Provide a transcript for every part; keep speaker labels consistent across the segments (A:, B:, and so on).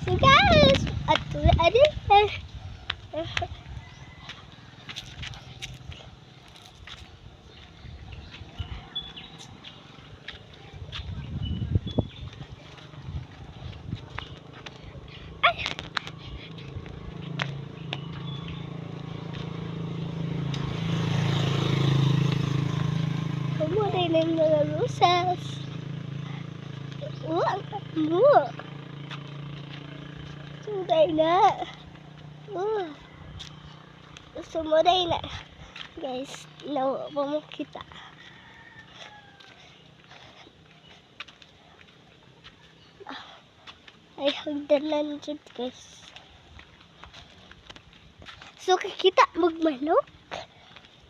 A: So guys, at ano Kumuha na yung mga rosas. Ang takbo. Suday na. Sumuday na. Guys, nawa pa mo kita. Ay, hagdanan dyan guys. So, kita magmanok.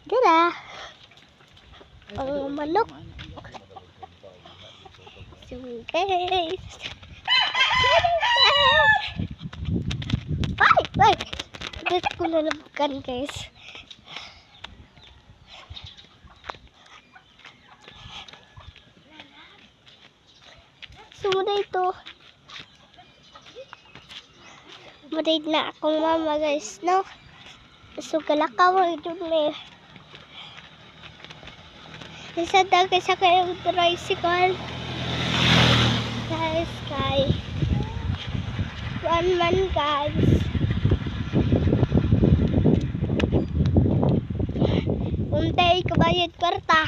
A: Dara. Ang manok. So, guys. Ay! Dito ko nalabukan, guys. Sumunod ito. Marid na akong mama, guys, no? So, kalakaw ito may. Isa daw sa kayong tricycle. Guys, kay. One man, guys. Untay kabayad kwarta.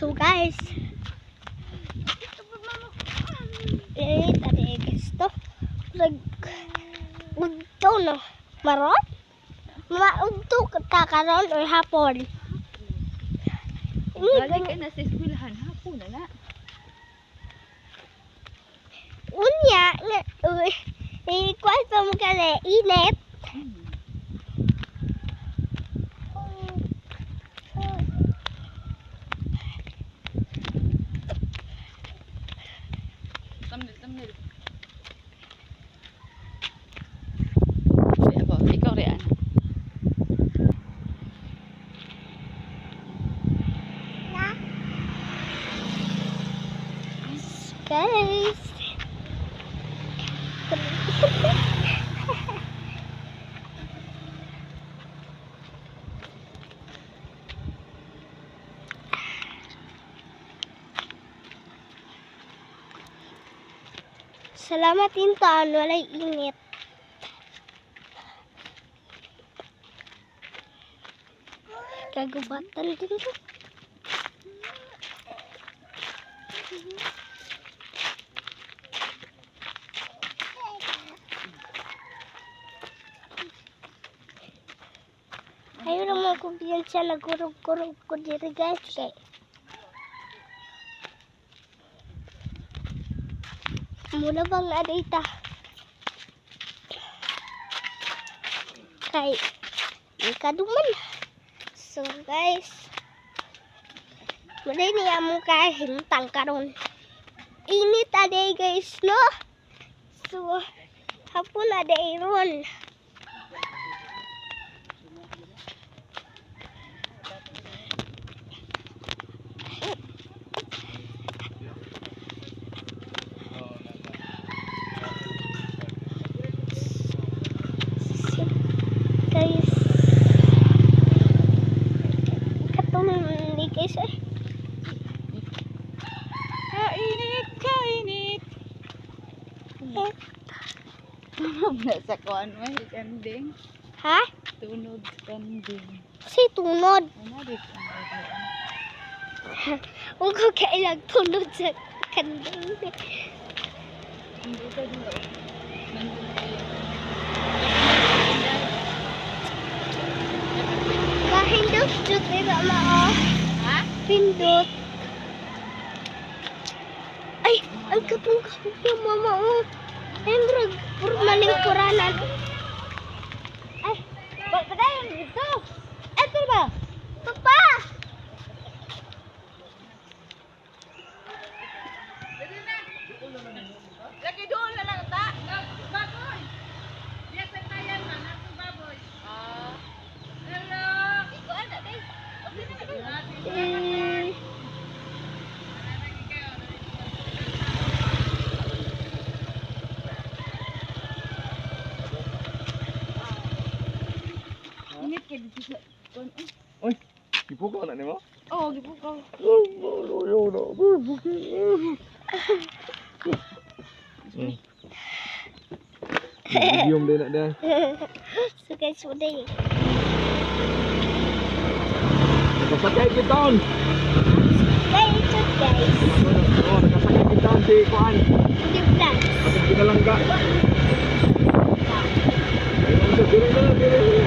A: So guys, tadi guys to unto no maron unto kakaron or hapon.
B: Galing ka na sa eskwelahan hapon na.
A: Unya nga kuan pa mo kani init.
B: Tamnil. Ako, ikaw rin.
A: Guys. Salamat intaan, walay init. Kagubatan din ko. Ayaw naman ko biyan siya nagurog-kurog ko diri guys. Kay mula bang adita kay ikaduman. So guys, mula niya mo kahintang karon init aday guys, no? So hapon aday ron. Guys, katong guys eh.
B: Kainit. Tunog na sa kuan mo, kanding.
A: Ha?
B: Tunog kanding.
A: Si tunod.
B: Ano dit?
A: Huwag ko kailang tunod sa kanding.
B: Hindi ka dito. Nandun kayo.
A: Kahindot jud nila mao.
B: Ha?
A: Pindot. Ay, ang kapong-kapong yung mama oh. Hendrog, puro malingkuranan. Ay, pagpadayon dito. Eto ba? Papa!
B: Lagi doon na lang ta. Baboy. Yes, tayan man ako baboy. Ah. dito sa kuan.
C: Oy, ipukaw na nimo?
B: Oh, gipukaw.
C: Medium din nak dia.
A: So guys, udah.
C: Nakasakay kita on.
A: Guys, ito guys.
C: Oh, nakasakay kita on si kuan.
A: Hindi plan.
C: Atong pinalangga. Ayun sa dire.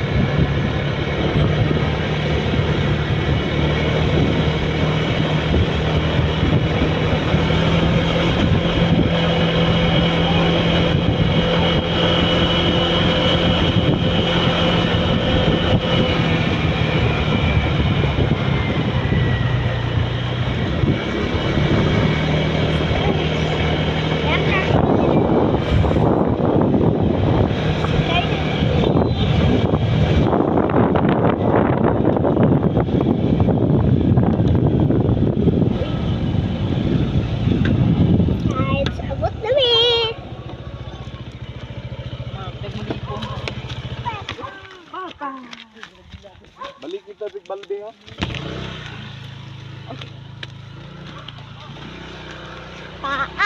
A: Guys, abot na mi.
C: Balik kita big balde ha.
A: Paa.